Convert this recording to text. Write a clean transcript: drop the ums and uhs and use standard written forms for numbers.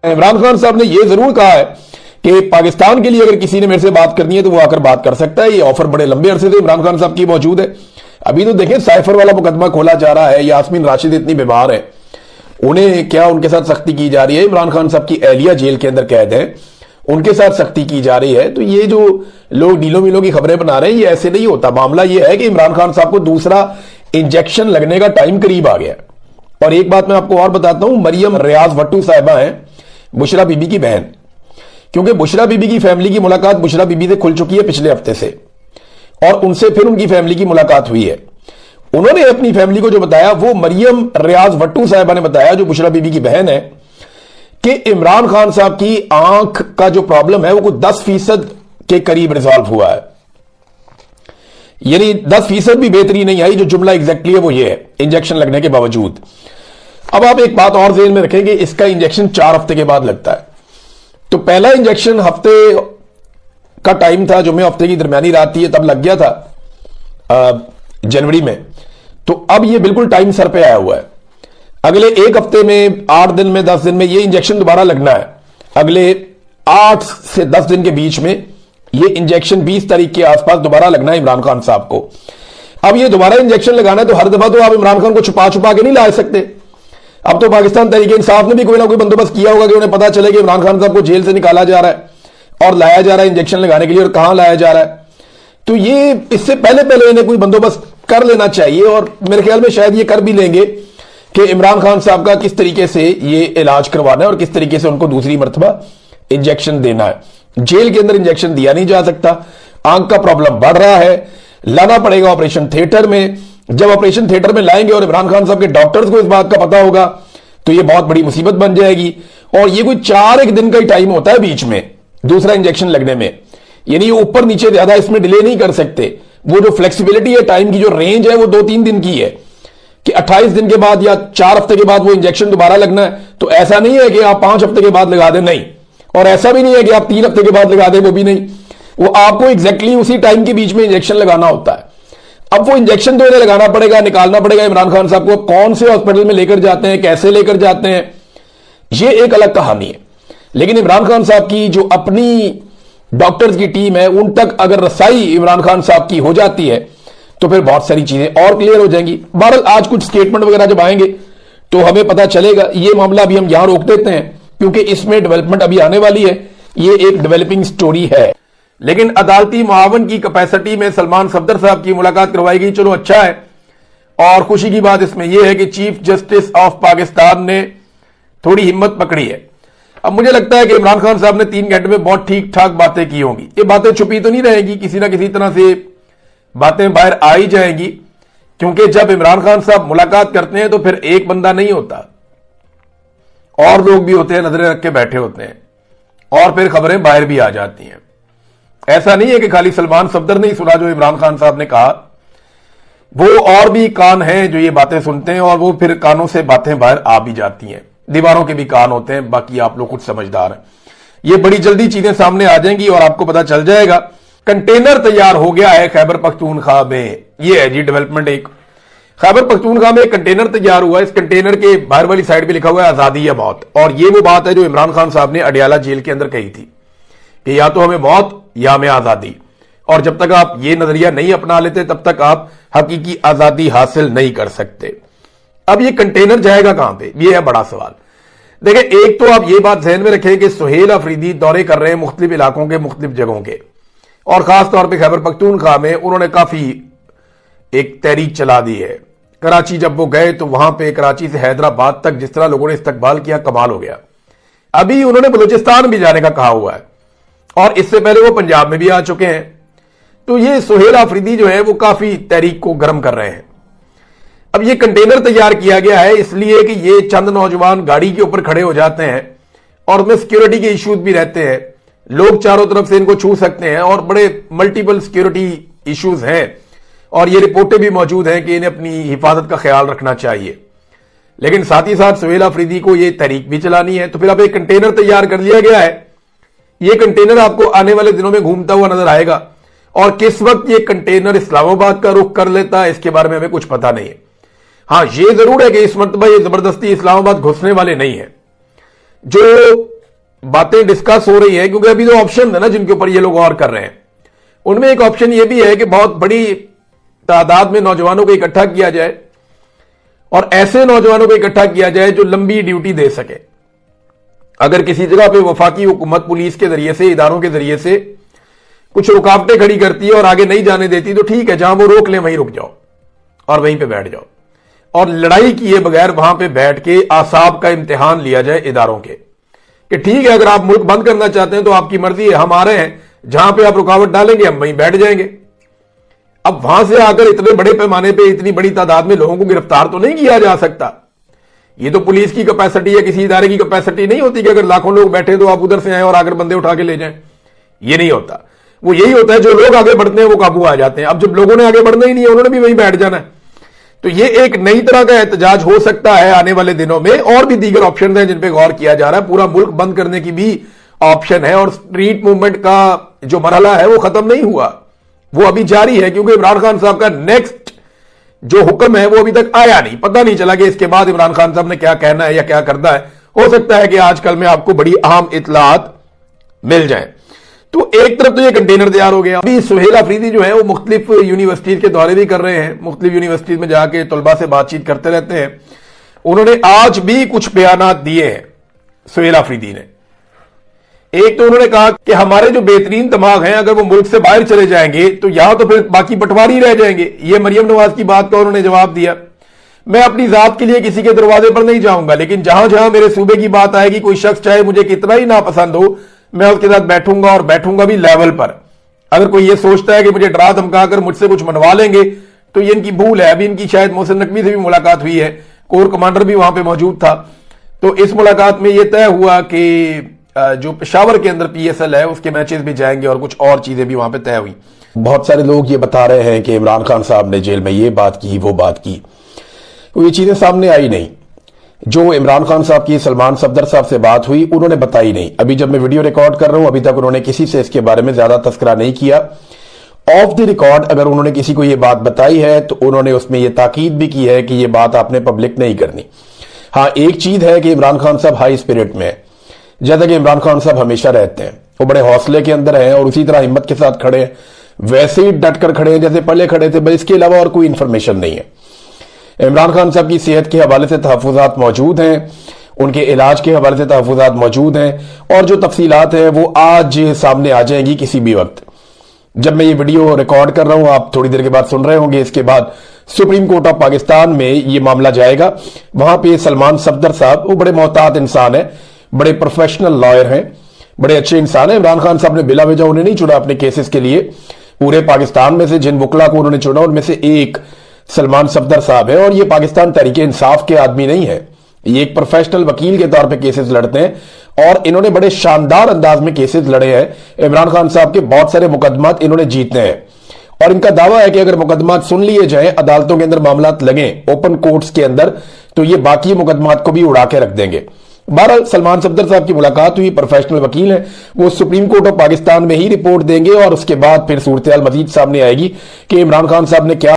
इमरान खान साहब ने यह जरूर कहा है कि पाकिस्तान के लिए अगर किसी ने मेरे से बात करनी है तो वो आकर बात कर सकता है। ये ऑफर बड़े लंबे अरसे से इमरान खान साहब की मौजूद है। अभी तो देखें साइफर वाला मुकदमा खोला जा रहा है, यास्मीन राशिद इतनी बीमार है, उन्हें क्या उनके साथ सख्ती की जा रही है। इमरान खान साहब की एहलिया जेल के अंदर कैद है, उनके साथ सख्ती की जा रही है। तो ये जो लोग नीलो मीलो की खबरें बना रहे हैं ये ऐसे नहीं होता। मामला ये है कि इमरान खान साहब को दूसरा इंजेक्शन लगने का टाइम करीब आ गया। और एक बात मैं आपको और बताता हूं, मरियम रियाज भट्टू साहिबा हैं बुशरा बीबी की बहन, क्योंकि बुशरा बीबी की फैमिली की मुलाकात बुशरा बीबी से खुल चुकी है पिछले हफ्ते से, और उनसे फिर उनकी फैमिली की मुलाकात हुई है। उन्होंने अपनी फैमिली को जो बताया वो मरियम रियाज भट्टू साहिबा ने बताया, जो बुशरा बीबी की बहन है, कि इमरान खान साहब की आंख का जो प्रॉब्लम है वो 10% के करीब रिजॉल्व हुआ है। यानी 10% भी बेहतरी नहीं आई। जो जुमला एग्जैक्टली है वो ये है, इंजेक्शन लगने के बावजूद। अब आप एक बात और ज़हन में रखेंगे, इसका इंजेक्शन 4 हफ्ते के बाद लगता है। तो पहला इंजेक्शन हफ्ते का टाइम था, जुम्मे हफ्ते की दरमियानी रात थी, ये तब लग गया था जनवरी में। तो अब ये बिल्कुल टाइम सर पे आया हुआ है। अगले एक हफ्ते में, 8 दिन में, 10 दिन में ये इंजेक्शन दोबारा लगना है। अगले 8 से 10 दिन के बीच में ये इंजेक्शन 20 तारीख के आसपास दोबारा लगना है इमरान खान साहब को। अब ये दोबारा इंजेक्शन लगाना है तो हर दफा तो आप इमरान खान को छुपा छुपा के नहीं ला सकते। अब तो पाकिस्तान तहरीक इंसाफ ने भी कोई ना कोई बंदोबस्त किया होगा कि उन्हें पता चले कि इमरान खान साहब को जेल से निकाला जा रहा है और लाया जा रहा है इंजेक्शन लगाने के लिए, और कहां लाया जा रहा है। तो ये इससे पहले इन्हें कोई बंदोबस्त कर लेना चाहिए, और मेरे ख्याल में शायद ये कर भी लेंगे कि इमरान खान साहब का किस तरीके से ये इलाज करवाना है और किस तरीके से उनको दूसरी मरतबा इंजेक्शन देना है। जेल के अंदर इंजेक्शन दिया नहीं जा सकता, आंख का प्रॉब्लम बढ़ रहा है, लाना पड़ेगा ऑपरेशन थिएटर में। जब ऑपरेशन थिएटर में लाएंगे और इमरान खान साहब के डॉक्टर्स को इस बात का पता होगा तो ये बहुत बड़ी मुसीबत बन जाएगी। और ये कोई 4 दिन का ही टाइम होता है बीच में दूसरा इंजेक्शन लगने में, यानी ये ऊपर नीचे ज्यादा इसमें डिले नहीं कर सकते। वो जो फ्लेक्सिबिलिटी है टाइम की, जो रेंज है वो 2-3 दिन की है कि 28 दिन के बाद या 4 हफ्ते के बाद वो इंजेक्शन दोबारा लगना है। तो ऐसा नहीं है कि आप 5 हफ्ते के बाद लगा दें, नहीं, और ऐसा भी नहीं है कि आप 3 हफ्ते के बाद लगा दें, वो भी नहीं। वो आपको एग्जैक्टली उसी टाइम के बीच में इंजेक्शन लगाना होता है। अब वो इंजेक्शन तो इन्हें लगाना पड़ेगा, निकालना पड़ेगा इमरान खान साहब को। कौन से हॉस्पिटल में लेकर जाते हैं, कैसे लेकर जाते हैं, ये एक अलग कहानी है। लेकिन इमरान खान साहब की जो अपनी डॉक्टर्स की टीम है, उन तक अगर रसाई इमरान खान साहब की हो जाती है तो फिर बहुत सारी चीजें और क्लियर हो जाएंगी। बहरहाल आज कुछ स्टेटमेंट वगैरह जब आएंगे तो हमें पता चलेगा। ये मामला अभी हम यहां रोक देते हैं क्योंकि इसमें डेवलपमेंट अभी आने वाली है, ये एक डेवलपिंग स्टोरी है। लेकिन अदालती मुआवन की कैपेसिटी में सलमान सफदर साहब की मुलाकात करवाई गई, चलो अच्छा है। और खुशी की बात इसमें यह है कि चीफ जस्टिस ऑफ पाकिस्तान ने थोड़ी हिम्मत पकड़ी है। अब मुझे लगता है कि इमरान खान साहब ने 3 घंटे में बहुत ठीक ठाक बातें की होंगी। ये बातें छुपी तो नहीं रहेगी, किसी ना किसी तरह से बातें बाहर आ ही जाएंगी, क्योंकि जब इमरान खान साहब मुलाकात करते हैं तो फिर एक बंदा नहीं होता, और लोग भी होते हैं, नजरें रख के बैठे होते हैं, और फिर खबरें बाहर भी आ जाती हैं। ऐसा नहीं है कि खाली सलमान सफदर नहीं सुना जो इमरान खान साहब ने कहा, वो और भी कान हैं जो ये बातें सुनते हैं, और वो फिर कानों से बातें बाहर आ भी जाती हैं। दीवारों के भी कान होते हैं, बाकी आप लोग कुछ समझदार हैं। ये बड़ी जल्दी चीजें सामने आ जाएंगी और आपको पता चल जाएगा। कंटेनर तैयार हो गया है खैबर पख्तूनख्वा में, ये है जी डेवलपमेंट। एक खैबर पख्तूनख्वा में एक कंटेनर तैयार हुआ है। इस कंटेनर के बाहर वाली साइड पे लिखा हुआ है आजादी या मौत, और ये वो बात है जो इमरान खान साहब ने अडियाला जेल के अंदर कही थी कि या तो हमें मौत या हमें आजादी, और जब तक आप ये नजरिया नहीं अपना लेते तब तक आप हकीकी आजादी हासिल नहीं कर सकते। अब ये कंटेनर जाएगा कहां पे, ये है बड़ा सवाल। देखिए, एक तो आप ये बात ध्यान में रखें कि सुहेल अफरीदी दौरे कर रहे हैं मुख्तलिफ इलाकों के, मुख्तलिफ जगहों के, और खासतौर पर खैबर पख्तूनख्वा में उन्होंने काफी एक तहरीक चला दी है। कराची जब वो गए तो वहां पे कराची से हैदराबाद तक जिस तरह लोगों ने इस्तकबाल किया, कमाल हो गया। अभी उन्होंने बलूचिस्तान भी जाने का कहा हुआ है, और इससे पहले वो पंजाब में भी आ चुके हैं। तो ये सुहेल अफरीदी जो है वो काफी तहरीक को गर्म कर रहे हैं। अब ये कंटेनर तैयार किया गया है इसलिए कि ये चंद नौजवान गाड़ी के ऊपर खड़े हो जाते हैं, और उसमें सिक्योरिटी के इश्यूज भी रहते हैं, लोग चारों तरफ से इनको छू सकते हैं, और बड़े मल्टीपल सिक्योरिटी इश्यूज हैं, और ये रिपोर्टें भी मौजूद हैं कि इन्हें अपनी हिफाजत का ख्याल रखना चाहिए। लेकिन साथ ही साथ सुहेल अफरीदी को ये तहरीक भी चलानी है। तो फिर अब एक कंटेनर तैयार कर लिया गया है। ये कंटेनर आपको आने वाले दिनों में घूमता हुआ नजर आएगा, और किस वक्त ये कंटेनर इस्लामाबाद का रुख कर लेता है इसके बारे में हमें कुछ पता नहीं है। हाँ, ये जरूर है कि इस मरतबा ये जबरदस्ती इस्लामाबाद घुसने वाले नहीं है। जो बातें डिस्कस हो रही हैं, क्योंकि अभी तो ऑप्शन है ना जिनके ऊपर ये लोग गौर कर रहे हैं। उनमें एक ऑप्शन ये भी है कि बहुत बड़ी तादाद में नौजवानों को इकट्ठा किया जाए और ऐसे नौजवानों को इकट्ठा किया जाए जो लंबी ड्यूटी दे सके। अगर किसी जगह पे वफाकी हुकूमत पुलिस के जरिए से, इदारों के जरिए से कुछ रुकावटें खड़ी करती है और आगे नहीं जाने देती, तो ठीक है, जहां वो रोक ले वहीं रुक जाओ और वहीं पे बैठ जाओ और लड़ाई किए बगैर वहां पे बैठ के आसाब का इम्तिहान लिया जाए इदारों के, कि ठीक है अगर आप मुल्क बंद करना चाहते हैं तो आपकी मर्जी है, हम आ रहे हैं, जहां पे आप रुकावट डालेंगे हम वहीं बैठ जाएंगे। अब वहां से आकर इतने बड़े पैमाने पे इतनी बड़ी तादाद में लोगों को गिरफ्तार तो नहीं किया जा सकता। ये तो पुलिस की कैपेसिटी या किसी इदारे की कैपेसिटी नहीं होती कि अगर लाखों लोग बैठे तो आप उधर से आए और आकर बंदे उठा के ले जाएं। ये नहीं होता। वो यही होता है जो लोग आगे बढ़ते हैं वो काबू आ जाते हैं। अब जब लोगों ने आगे बढ़ना ही नहीं है, उन्होंने भी वहीं बैठ जाना है। तो ये एक नई तरह का एहतजाज हो सकता है आने वाले दिनों में। और भी दीगर ऑप्शन हैं जिन पे गौर किया जा रहा है। पूरा मुल्क बंद करने की भी ऑप्शन है और स्ट्रीट मूवमेंट का जो मरहला है वो खत्म नहीं हुआ, वो अभी जारी है, क्योंकि इमरान खान साहब का नेक्स्ट जो हुक्म है वो अभी तक आया नहीं। पता नहीं चला कि इसके बाद इमरान खान साहब ने क्या कहना है या क्या करना है। हो सकता है कि आजकल में आपको बड़ी अहम इत्तलात मिल जाए। तो एक तरफ तो ये कंटेनर तैयार हो गया। अभी सुहेल अफरीदी जो है वो मुख्तलिफ यूनिवर्सिटीज के दौरे भी कर रहे हैं, मुख्तलिफ यूनिवर्सिटीज में जाके तलबा से बातचीत करते रहते हैं। उन्होंने आज भी कुछ बयानात दिए हैं सुहेल अफरीदी ने। एक तो उन्होंने कहा कि हमारे जो बेहतरीन दिमाग हैं अगर वो मुल्क से बाहर चले जाएंगे तो यहां तो फिर बाकी बंटवारी रह जाएंगे। ये मरियम नवाज की बात का उन्होंने जवाब दिया। मैं अपनी जात के लिए किसी के दरवाजे पर नहीं जाऊंगा, लेकिन जहां जहां मेरे सूबे की बात आएगी, कोई शख्स चाहे मुझे कितना ही नापसंद हो, मैं उसके साथ बैठूंगा और बैठूंगा भी लेवल पर। अगर कोई ये सोचता है कि मुझे डरा धमका कर मुझसे कुछ मनवा लेंगे तो ये इनकी भूल है। अभी इनकी शायद मोहसिन नकवी से भी मुलाकात हुई है, कोर कमांडर भी वहां पर मौजूद था। तो इस मुलाकात में यह तय हुआ कि जो पेशावर के अंदर PSL है उसके मैचेस भी जाएंगे और कुछ और चीजें भी वहां पे तय हुई। बहुत सारे लोग ये बता रहे हैं कि इमरान खान साहब ने जेल में ये बात की वो बात की, तो ये चीजें सामने आई नहीं। जो इमरान खान साहब की सलमान सफदर साहब से बात हुई उन्होंने बताई नहीं। अभी जब मैं वीडियो रिकॉर्ड कर रहा हूं अभी तक उन्होंने किसी से इसके बारे में ज्यादा तस्करा नहीं किया। ऑफ द रिकॉर्ड अगर उन्होंने किसी को ये बात बताई है तो उन्होंने उसमें यह ताकीद भी की है कि यह बात आपने पब्लिक नहीं करनी। हाँ, एक चीज है कि इमरान खान साहब हाई स्पिरिट में है, जैसा कि इमरान खान साहब हमेशा रहते हैं। वो बड़े हौसले के अंदर हैं और उसी तरह हिम्मत के साथ खड़े हैं, वैसे ही डट कर खड़े हैं जैसे पहले खड़े थे। बस इसके अलावा और कोई इंफॉर्मेशन नहीं है। इमरान खान साहब की सेहत के हवाले से तहफुजात मौजूद हैं, उनके इलाज के हवाले से तहफुजात मौजूद हैं और जो तफसीलात हैं वो आज सामने आ जाएंगी किसी भी वक्त। जब मैं ये वीडियो रिकॉर्ड कर रहा हूं आप थोड़ी देर के बाद सुन रहे होंगे। इसके बाद सुप्रीम कोर्ट ऑफ पाकिस्तान में ये मामला जाएगा। वहां पे सलमान सफदर साहब, वो बड़े मोहतात इंसान है, बड़े प्रोफेशनल लॉयर हैं, बड़े अच्छे इंसान हैं। इमरान खान साहब ने बिला वजह उन्हें नहीं चुना अपने केसेस के लिए। पूरे पाकिस्तान में से जिन वकला को उन्होंने चुना उनमें से एक सलमान सफदर साहब है और ये पाकिस्तान तहरीक इंसाफ के आदमी नहीं है। ये एक प्रोफेशनल वकील के तौर पे केसेस लड़ते हैं और इन्होंने बड़े शानदार अंदाज में केसेस लड़े हैं। इमरान खान साहब के बहुत सारे मुकदमात इन्होंने जीते हैं और इनका दावा है कि अगर मुकदमात सुन लिए जाएं, अदालतों के अंदर मामलात लगें, ओपन कोर्ट्स के अंदर, तो ये बाकी मुकदमात को भी उड़ा के रख देंगे। बहरहाल सलमान सफदर साहब की मुलाकात हुई, प्रोफेशनल वकील हैं, वो सुप्रीम कोर्ट ऑफ पाकिस्तान में ही रिपोर्ट देंगे और उसके बाद फिर सूरत हाल मजीद सामने आएगी कि इमरान खान साहब ने क्या